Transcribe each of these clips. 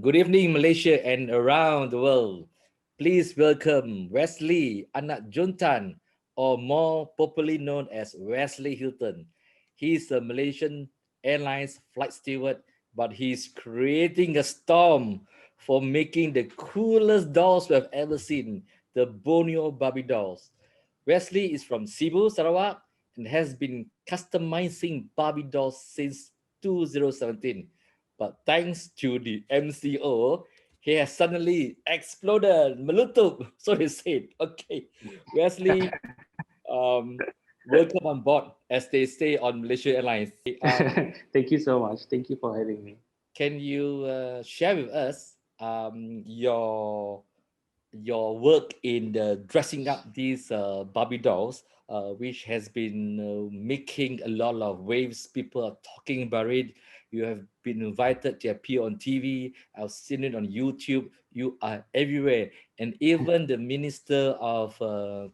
Good evening, Malaysia and around the world. Please welcome Wesley Anak Juntan, or more popularly known as Wesley Hilton. He's a Malaysian Airlines flight steward, but he's creating a storm for making the coolest dolls we've ever seen, the Borneo Barbie dolls. Wesley is from Cebu, Sarawak, and has been customizing Barbie dolls since 2017. But thanks to the MCO, he has suddenly exploded. Melutup, so he said. Okay, Wesley, um, welcome on board, as they say on Malaysia Airlines. Thank you so much. Thank you for having me. Can you share with us your work in dressing up these Barbie dolls, which has been making a lot of waves. People are talking about it. You have been invited to appear on TV. I've seen it on YouTube. You are everywhere. And even the Minister of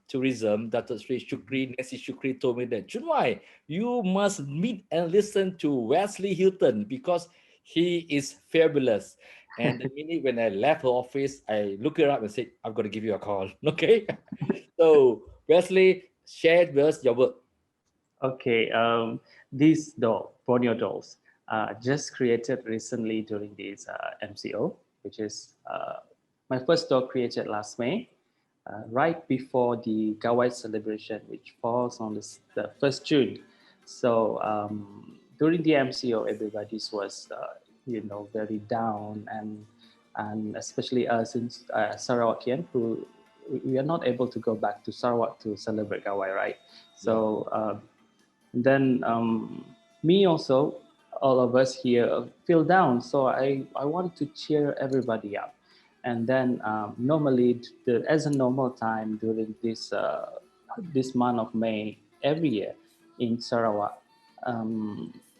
Tourism, Dato Sri Shukri, Nancy Shukri, told me that, Chunwai, you must meet and listen to Wesley Hilton because he is fabulous. And the minute when I left her office, I looked her up and said, I've got to give you a call. Okay. So, Wesley, shared with us your work. Okay, these Borneo dolls, just created recently during this MCO, which is my first doll created last May, right before the Gawai celebration, which falls on the 1st June. So during the MCO, everybody was, very down, and especially us in Sarawakian, who we are not able to go back to Sarawak to celebrate Gawai, right? Yeah. So then me also, all of us here feel down. So I wanted to cheer everybody up. And then normally, as a normal time during this month of May, every year in Sarawak,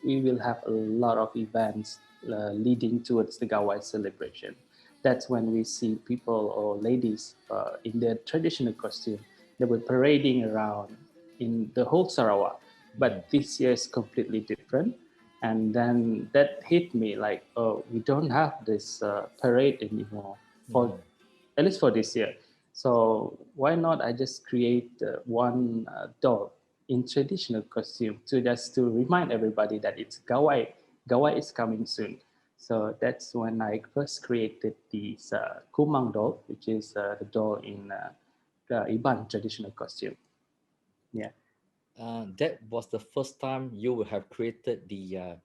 we will have a lot of events leading towards the Gawai celebration. That's when we see people or ladies in their traditional costume. They were parading around in the whole Sarawak, Mhm. but this year is completely different. And then that hit me like, oh, we don't have this parade anymore for Mhm. at least for this year. So why not I just create one doll in traditional costume to just to remind everybody that it's Gawai. Gawai is coming soon. So that's when I first created this Kumang doll, which is the doll in the Iban traditional costume. Yeah. That was the first time you would have created the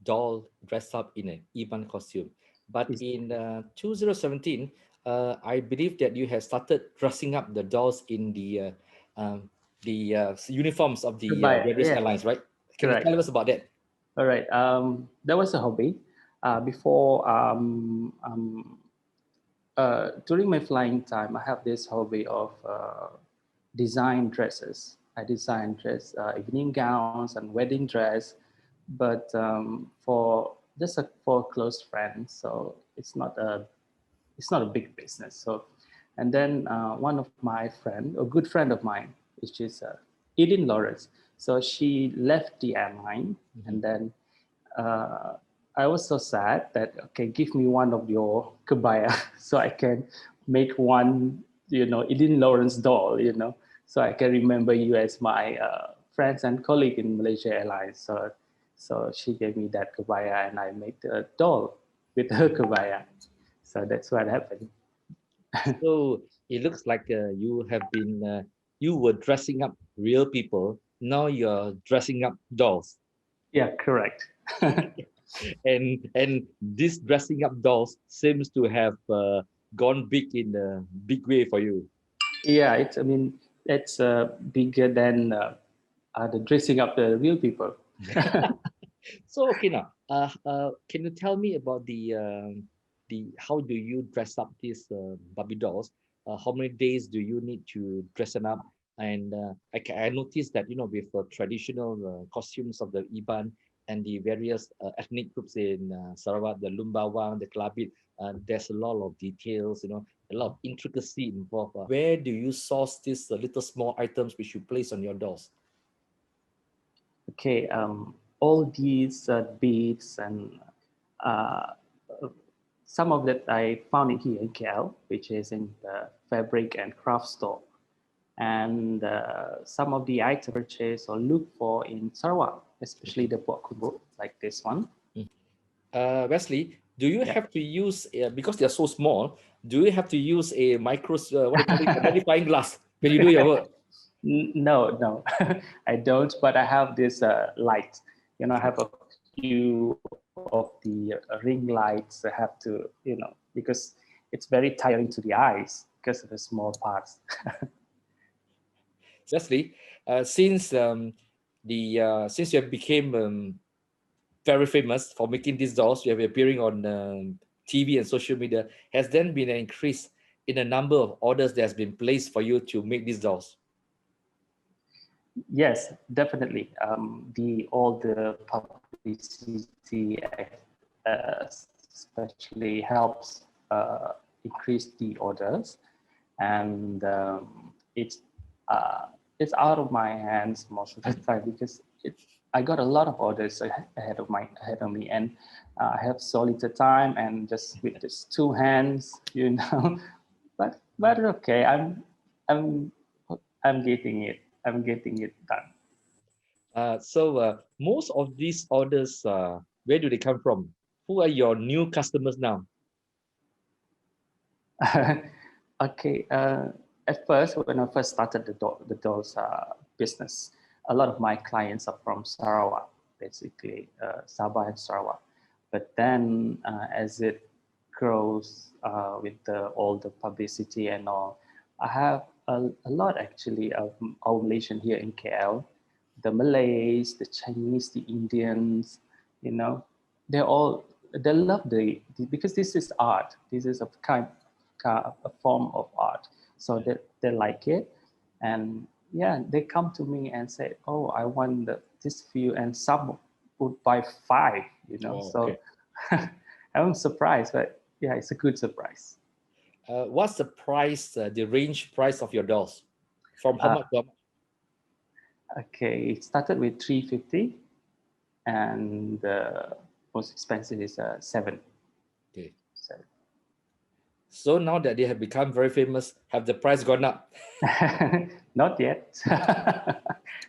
doll dressed up in an Iban costume. But Is in 2017, I believe that you have started dressing up the dolls in the uniforms of the Kebaya, various yeah, airlines, right? Can you tell correct. us about that? All right. That was a hobby. Before during my flying time, I have this hobby of design dresses. I design evening gowns and wedding dress, but for just for close friends. So it's not a big business. So, and then one of my friend, a good friend of mine, which is Edin Lawrence. So she left the airline, Mhm. and then uh, I was so sad that okay, give me one of your kebaya so I can make one, Edin Lawrence doll, so I can remember you as my friends and colleague in Malaysia Airlines. So she gave me that kebaya, and I made a doll with her kebaya. So that's what happened. So it looks like you were dressing up real people. Now you're dressing up dolls. Yeah, correct. And this dressing up dolls seems to have gone big in a big way for you. Yeah, I mean, it's bigger than the dressing up the real people. So okay now, can you tell me about the how do you dress up these Barbie dolls? How many days do you need to dress them up? And I noticed that with traditional costumes of the Iban and the various ethnic groups in Sarawak, the Lumbawang, the Kelabit, there's a lot of details, a lot of intricacy involved. Where do you source these little small items which you place on your dolls? Okay, all these beads and uh, some of that I found it here in KL, which is in the fabric and craft store. And some of the items purchase or look for in Sarawak, especially the pot kumbu, like this one. Wesley, do you Yeah. have to use because they are so small? Do you have to use a what do you call it, a magnifying glass when you do your work? No, I don't. But I have this light. You know, I have a few of the ring lights. I have to, because it's very tiring to the eyes because of the small parts. Wesley, since you have became very famous for making these dolls, you have appearing on TV and social media. Has then been an increase in the number of orders that has been placed for you to make these dolls? Yes, definitely. All the publicity especially helps increase the orders, and it's out of my hands most of the time because I got a lot of orders ahead of me, and I have so little time and just with just two hands, but okay, I'm getting it. I'm getting it done. So most of these orders, where do they come from? Who are your new customers now? Okay. At first, when I first started the dolls business, a lot of my clients are from Sarawak, basically Sabah and Sarawak. But then, as it grows with all the publicity and all, I have a lot actually of our Malaysian here in KL, the Malays, the Chinese, the Indians, you know, they love because this is art. This is a form of art, so they like it, and yeah, they come to me and say, "Oh, I want this few," and some would buy five. Oh, So okay. I'm surprised, but yeah, it's a good surprise. What's the price, the range price of your dolls? From how Uh, much to how much? okay, it started with 350, and the most expensive is seven. Okay. Seven. So now that they have become very famous, have the price gone up? Not yet.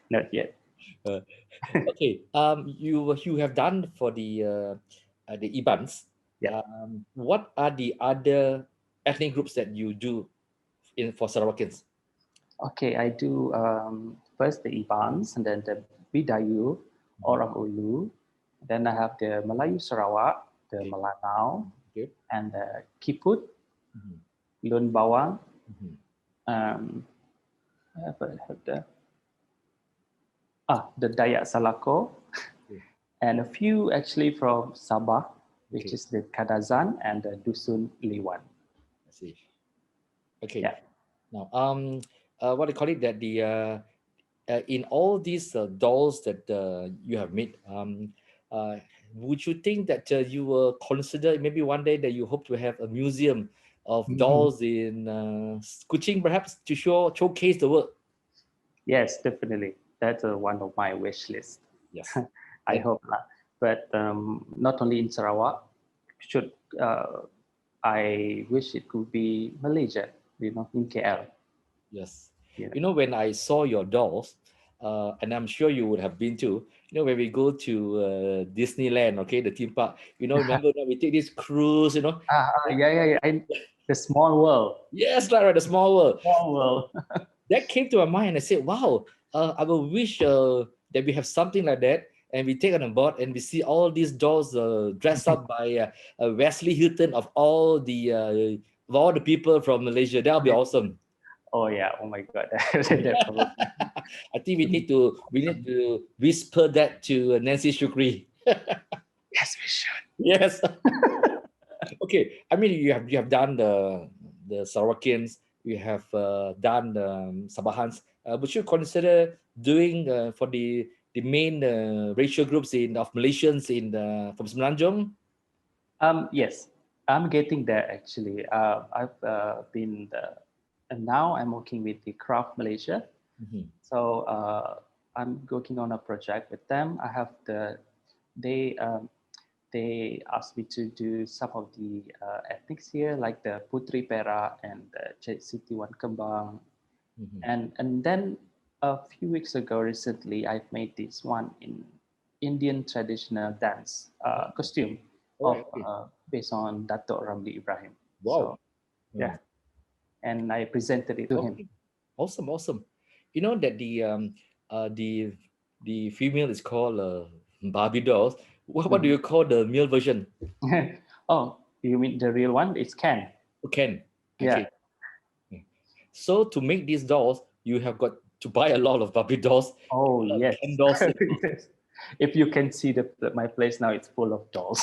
Not yet. Uh, okay. You have done for the Ibans. Yeah. What are the other ethnic groups that you do for Sarawakians? Okay, I do first the Ibans, and then the Bidayu, Mhm. Orang Ulu. Then I have the Melayu Sarawak, the Okay. Melanau, Okay. and the Kiput, Mhm. Lun Bawang. Mhm. Um, I have the Dayak Salako, Okay. and a few actually from Sabah, which Okay. is the Kadazan and the Dusun Liwan. I see. Okay. Yeah. Now, what do you call it? That in all these dolls that you have made, uh, would you think that you will consider maybe one day that you hope to have a museum of Mhm. dolls in Kuching, perhaps to showcase the work? Yes, definitely. That's one of my wish list. Yes. I And hope not. But not only in Sarawak, should I wish it could be Malaysia, in KL. yes, You know. when I saw your dolls, and I'm sure you would have been too. When we go to Disneyland, okay, the theme park. Remember that we take this cruise. Yeah. The small world. Yes, right, the small world. Small world. That came to my mind. I said, "Wow, I will wish that we have something like that." And we take on board and we see all these dolls dressed up by Wesley Hilton of all the people from Malaysia. That'll be awesome. Oh yeah. Oh my God. That probably. I think we need to whisper that to Nancy Shukri. Yes, we should. Yes. Okay. I mean, you have done the Sarawakians. You have done Sabahans. Would you consider doing for the main racial groups of Malaysians from Semenanjung? Yes, I'm getting there actually. I've been and now I'm working with the Craft Malaysia. Mhm. So I'm working on a project with them. I have they they asked me to do some of the ethnics here, like the Putri Perak and the Cik Siti Wan Kembang. Mhm. And then a few weeks ago, recently, I've made this one in Indian traditional dance Oh, costume all of right. Okay. based on Dato' Ramli Ibrahim. Wow. So Yeah. yeah, and I presented it to him. Okay. Awesome. Awesome. You know that uh the the female is called Barbie dolls. What do Mhm. you call the male version? Oh, you mean the real one? It's Ken. Ken. Yeah. Okay. So to make these dolls, you have got to buy a lot of Barbie dolls, Oh a lot of Ken yes. dolls. Yes. If you can see my place now, it's full of dolls.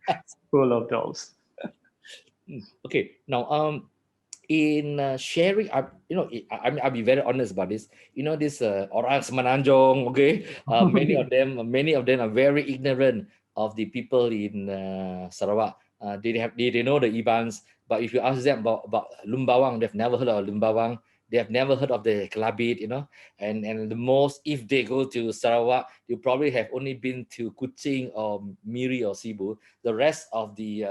It's full of dolls. Okay. Now, in sharing, I'll be very honest about this. You know, this orang Semenanjung. Okay, many of them are very ignorant of the people in Sarawak. They know the Ibans, but if you ask them about Lumbawang, they've never heard of Lumbawang. They have never heard of the Kelabit, and the most, if they go to Sarawak, you probably have only been to Kuching or Miri or Sibu. The rest of the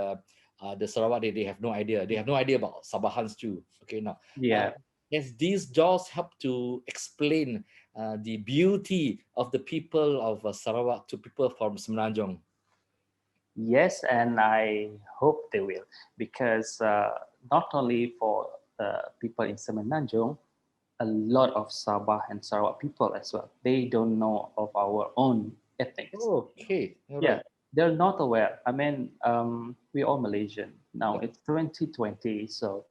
Sarawak, they have no idea. They have no idea about Sabahans too. Okay, now, uh, Yeah. as these dolls help to explain the beauty of the people of Sarawak to people from Semenanjung. Yes, and I hope they will, because not only for people in Semenanjung, a lot of Sabah and Sarawak people as well. They don't know of our own ethnics. Okay, all Yeah, right. they're not aware. I mean, we're all Malaysian now. Yeah. It's 2020, so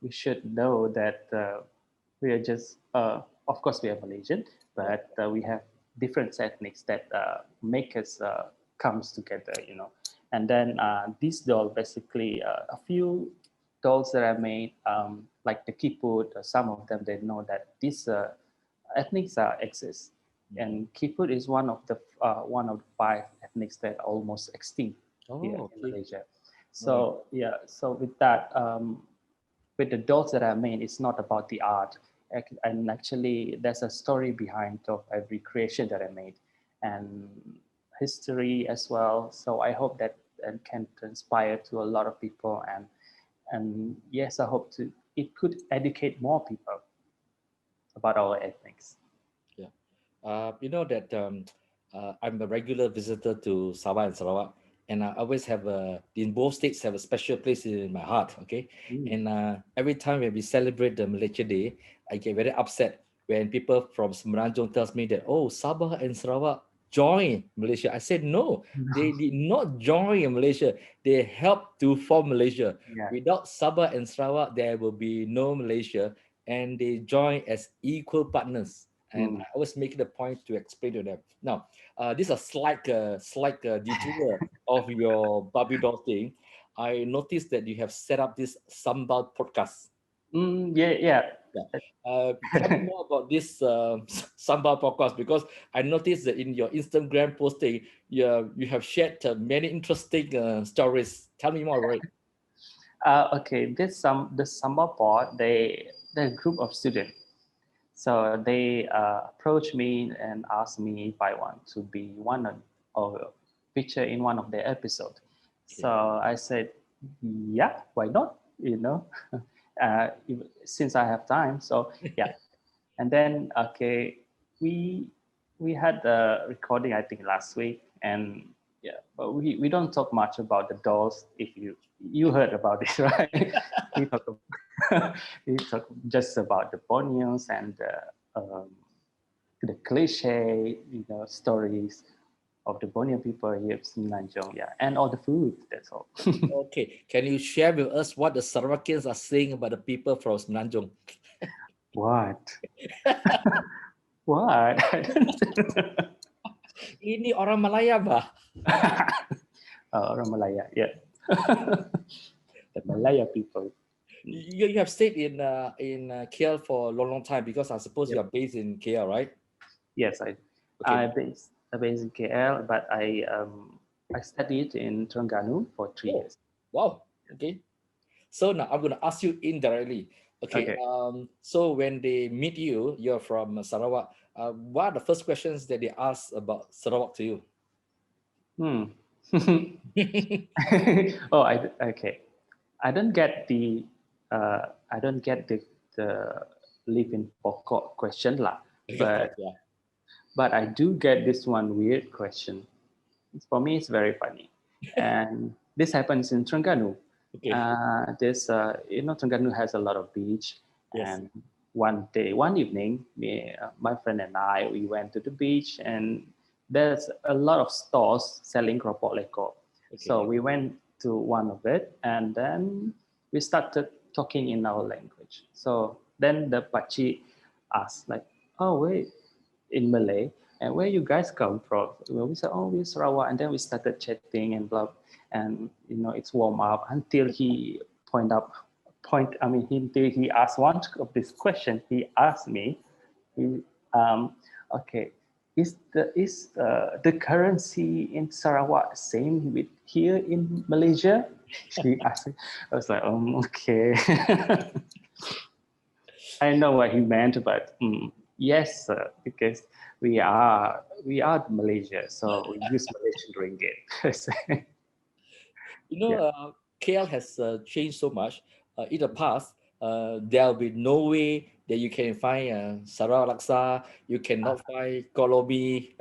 we should know that we are just, of course, we are Malaysian, Yeah. but we have different ethnics that make us comes together, And then this doll, basically, a few dolls that I made, like the Kiput, some of them they know that these ethnics exist, Mhm. and Kiput is one of the five ethnics that are almost extinct here Oh, in okay. Malaysia. All right. So yeah, so with that, with the dolls that I made, it's not about the art, and actually there's a story behind of every creation that I made, and history as well. So I hope that can inspire to a lot of people, and yes, I hope to it could educate more people about our ethnics. Yeah. You know that I'm a regular visitor to Sabah and Sarawak, and I always have in both states have a special place in my heart. Okay, Mm. and every time when we celebrate the Malaysia Day, I get very upset when people from Semenanjung tells me that, oh, Sabah and Sarawak join Malaysia. I said no, they did not join Malaysia. They helped to form Malaysia. Yeah. Without Sabah and Sarawak, there will be no Malaysia, and they join as equal partners, and Mm. I always make it a point to explain to them. Now, this is a slight detour of your Barbie doll thing. I noticed that you have set up this Sambal Podcast. Yeah, yeah. Yeah. Tell me more about this Samba Podcast, because I noticed that in your Instagram posting, you have shared many interesting stories. Tell me more, right? Okay, the Samba Pod, they're a group of students. So they approached me and asked me if I want to be one of or feature in one of their episodes. So Okay. I said, yeah, why not? Since I have time. So yeah, and then okay, we we had the recording I think last week, and yeah, but we don't talk much about the dolls. If you heard about it, right? we talk we talk just about the Borneos and the cliche stories of the Borneo people here in Semenanjung, yeah, and all the food. That's all. Okay. Can you share with us what the Sarawakians are saying about the people from Semenanjung? What? What? Ini orang Malaya, bah. Orang Malaya, yeah. The Malaya people. You have stayed in KL for a long time, because I suppose you Yep. are based in KL, right? Yes, I Okay. I based in KL, but I studied in Terengganu for 3 years. Oh, wow. Okay. So now I'm going to ask you indirectly. Okay. Okay. So when they meet you, you're from Sarawak. What are the first questions that they ask about Sarawak to you? Hmm. Oh, okay. I don't get the the live in pokok question lah, but Yeah. I do get this one weird question. For me, it's very funny, and this happens in Terengganu. Okay. Terengganu has a lot of beach, Yes. and one evening, my friend and I, we went to the beach, and there's a lot of stores selling keropok lekor. So Okay. we went to one of it, and then we started talking in our language. So then the pakcik asked, like, "Oh wait," in Malay, and where you guys come from? Well, we said, "Oh, we're Sarawak," and then we started chatting and blah, and it's warm up until he until he asked one of this question. He asked me, he, okay, is the currency in Sarawak same with here in Malaysia? He asked me. I was like, okay. I know what he meant, but yes, because we are Malaysia, so we use Malaysian ringgit. Yeah. KL has changed so much. In the past, there'll be no way that you can find Sarawak laksa, you cannot find kolobi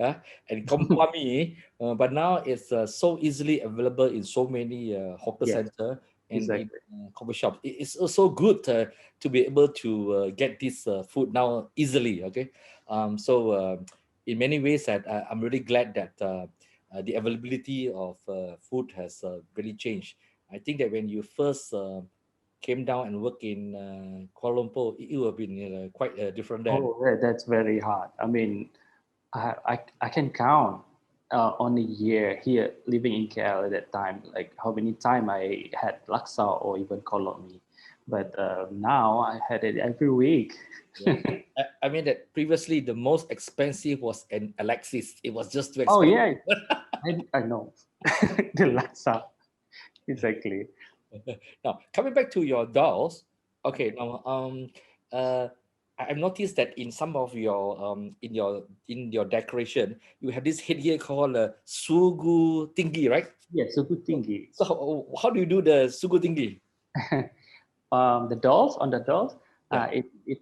and kombuami, but now it's so easily available in so many hawker Yeah, center and in exactly. coffee shops. It's also good to be able to get this food now easily. Okay, so in many ways, I'm really glad that. The availability of food has really changed. I think that when you first came down and work in Kuala Lumpur, it would have been quite different then. Oh, that's very hard. I mean, I can count on a year here living in KL at that time, like how many time I had laksa or even kolomi. But now I had it every week. Yeah. I mean that previously the most expensive was an Alexis. It was just too Oh expensive. yeah, I know the laksa exactly. Now, coming back to your dolls, okay. Now, uh, I've noticed that in some of your in your decoration, you have this headgear called Sugu Tinggi, right? Yeah, Sugu So, Tinggi. so how do you do the Sugu Tinggi? The dolls on the dolls, Yeah. it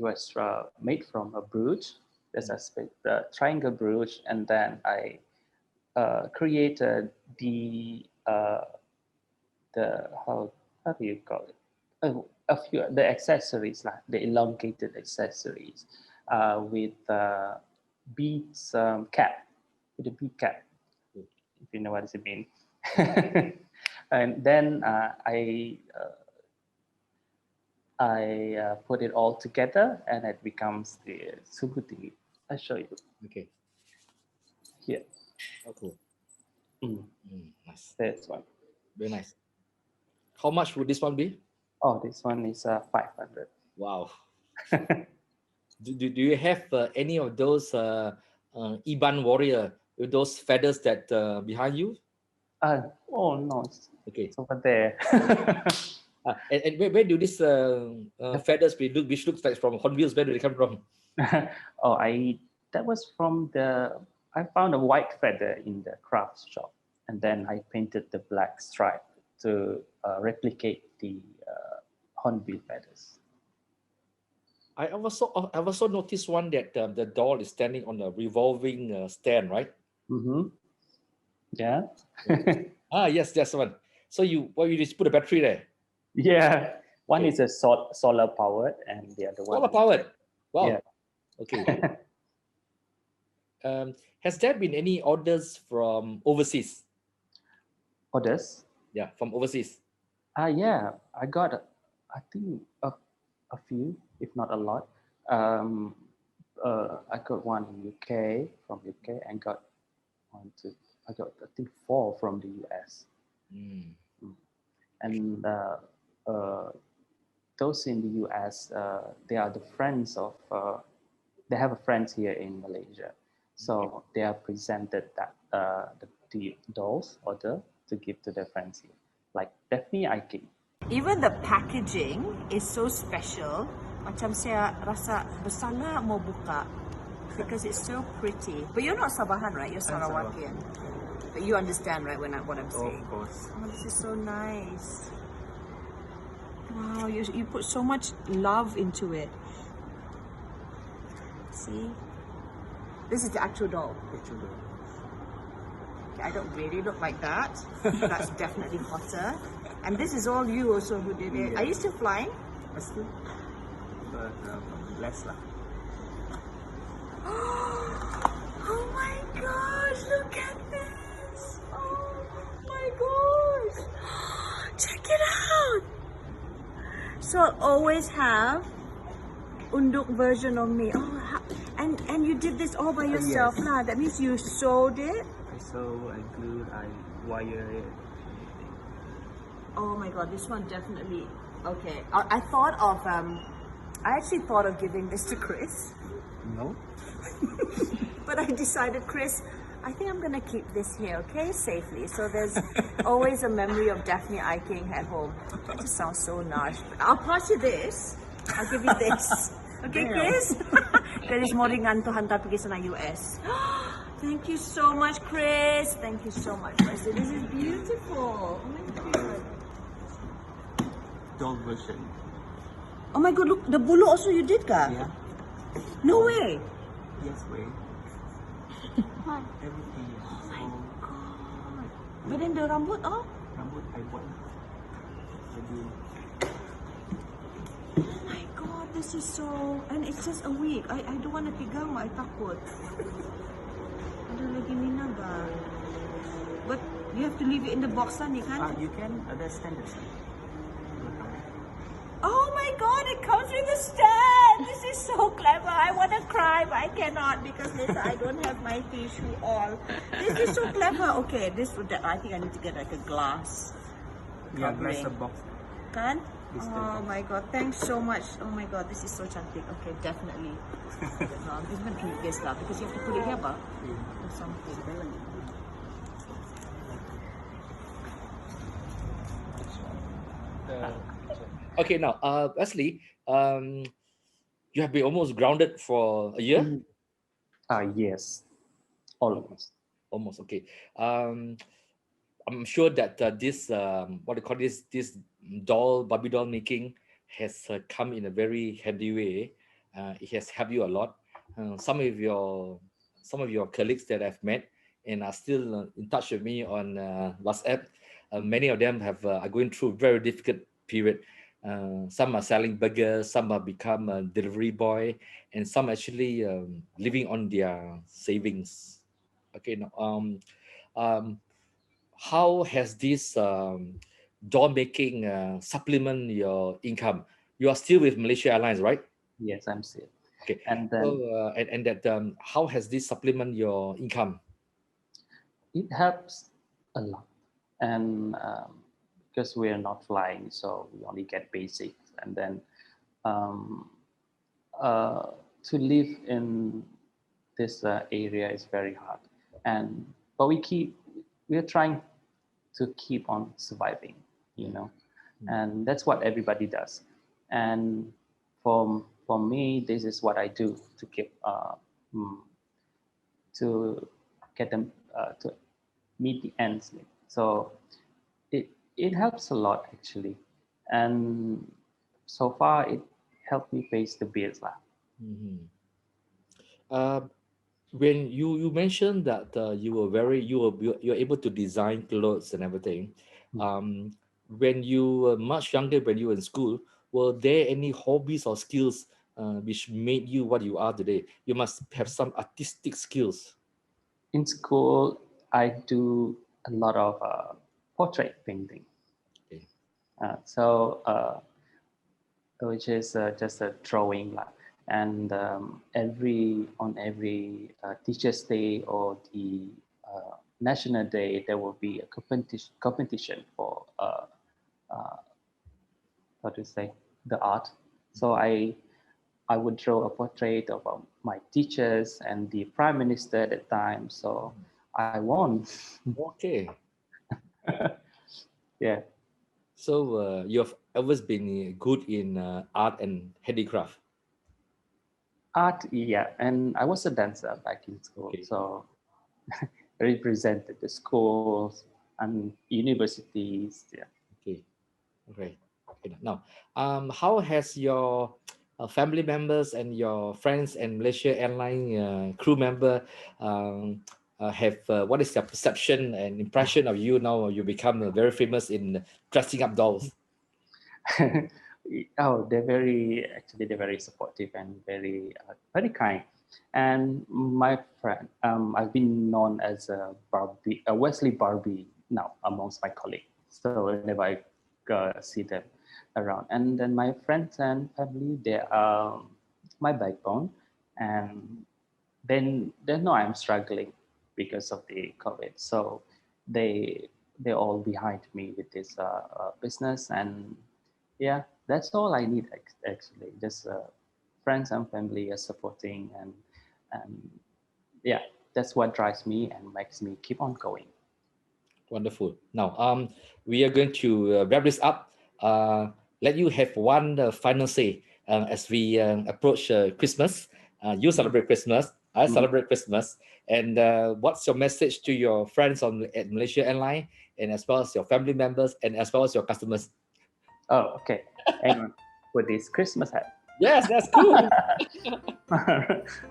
was made from a brooch. There's Mm. a triangle brooch, and then I created the how do you call it? A few the accessories, like the elongated accessories, with beads cap, with a bead cap, Good. if you know what does it mean. Okay. And then I put it all together, and it becomes the Sugu Tinggi. I'll show you Okay. here. Oh, cool. Mm, Nice. this one. Very nice. How much would this one be? Oh, this one is 500. Wow. Do you have any of those Iban warrior with those feathers that behind you? Oh no, Okay. it's over there. And where do these feathers which looks like from hornbills? Where do they come from? Oh, that was from I found a white feather in the craft shop, and then I painted the black stripe to replicate the hornbill feathers. I've also noticed one that the doll is standing on a revolving stand, right? Mm-hmm. Yeah. Yes, that's the one. So you just put a battery there. Yeah. One Okay. is a solar powered, and the other one Solar is powered. yeah. Wow. Okay. Has there been any orders from overseas? Others. Yeah, from overseas. Yeah. I got I think a few, if not a lot. Um, I got one in UK from UK, and I got I think four from the US. Mm. And uh, those in the US, they are the friends of. They have a friends here in Malaysia, so they are presented that the dolls order to give to their friends here, like Daphne Ike. Even the packaging is so special. Macam saya rasa bersana mau buka. because it's so pretty. But you're not Sabahan, right? You're Sarawakian. But you understand, right, what I'm saying? Of course. Oh, this is so nice. Wow, you put so much love into it. See? This is the actual doll. I don't really look like that. That's definitely hotter. And this is all you also who did it. Yeah. Are you still flying? Still, but less lah. Oh my gosh, look at this. Oh my gosh. Check it out. So I'll always have unduk version of me. Oh, and you did this all by yourself, Yes. lah. That means you sewed it. I sew, I glue, I wire it. Oh my god, this one definitely. Okay, I thought of I actually thought of giving this to Chris, No? but I decided, Chris, I think I'm gonna keep this here, okay, safely. So there's always a memory of Daphne Iking at home. That just sounds so nice. I'll pass you this. I'll give you this. Okay, Chris? Chris mo ringan to hantar pergi sana US. Thank you so much, Chris. Thank you so much, Wesley. This is beautiful. Oh my god. Doll version. Oh my god, look, the bulu also you did, ka? Yeah. No way. Yes, way. Everything. Oh my god. But then the rambut, oh? Rambut I buat. Jadi, Oh my god, this is so... And it's just a week. I don't want to pegang, I takut. Ada lagi Mina ba? But you have to leave it in the box lah, ni kan? you can ada standard. Oh my god, it comes with a stand! This is so clever. I want to cry, but I cannot because later I don't have my tissue all. This is so clever. Okay, I think I need to get like a glass. Yeah, Covering. glass box. Kan? It's the Oh box. my god, thanks so much. Oh my god, this is so cantik. Okay, definitely. No, I'm just gonna keep this lah because you have to put it here, ba? Or something. Okay, now, Wesley, you have been almost grounded for a year. Yes. Almost. Almost, okay. I'm sure that this what do you call this doll, Barbie doll making has come in a very handy way. It has helped you a lot. Some of your colleagues that I've met and are still in touch with me on WhatsApp, many of them are going through a very difficult period. Some are selling burgers, some have become a delivery boy, and some actually living on their savings. Okay, now, how has this doll making supplement your income? You are still with Malaysia Airlines, right? Yes, I'm still. Okay. And then So, and that how has this supplement your income? it helps a lot. And because we're not flying, so we only get basics. And then to live in this area is very hard. But we're trying to keep on surviving, and that's what everybody does. And for me, this is what I do to keep to get them to meet the ends. So it helps a lot actually, and so far it helped me face the bills lah. When you mentioned that you're able to design clothes and everything. When you were much younger, when you were in school, were there any hobbies or skills which made you what you are today? You must have some artistic skills. In school, I do a lot of portrait painting. Okay. Which is just a drawing lah. And every Teachers' Day or the National Day, there will be a competition for the art. So I would draw a portrait of my teachers and the Prime Minister at the time. So I won. Okay. Yeah. So you have always been good in art and handicraft. Art, yeah, and I was a dancer back in school, Okay. so I represented the schools and universities. Yeah. Okay. Great. Okay. Now, how has your family members and your friends and Malaysia Airline crew member have what is their perception and impression of you now? You become very famous in dressing up dolls. Oh, they're very supportive and very kind. And my friend, I've been known as a Wesley Barbie now amongst my colleagues. So whenever I see them around, and then my friends and family, they are my backbone, and then they know I'm struggling because of the COVID. So they they're all behind me with this business, and yeah, that's all I need actually. Just friends and family are supporting, and yeah, that's what drives me and makes me keep on going. Wonderful. Now, we are going to wrap this up. Let you have one final say as we approach Christmas. You celebrate Christmas. I celebrate Christmas. And what's your message to your friends at Malaysia Airlines, and as well as your family members, and as well as your customers? Oh, okay. Hang on. With this Christmas hat. Yes, that's cool.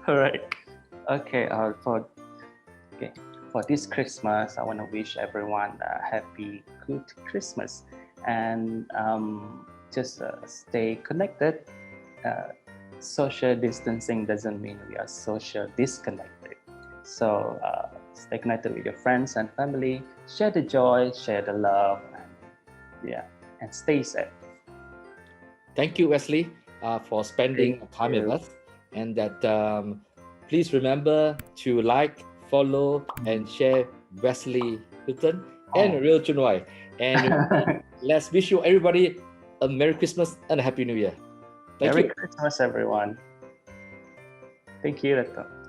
All right. Okay. For this Christmas, I want to wish everyone a happy, good Christmas, and just stay connected. Social distancing doesn't mean we are social disconnected. So stay connected with your friends and family. Share the joy, share the love, and stay safe. Thank you, Wesley, for spending time with us. And that please remember to like, follow, and share Wesley Hilton and RealChunWai. And let's wish you everybody a Merry Christmas and a Happy New Year. Thank you. Merry Christmas, everyone. Thank you, Dato'.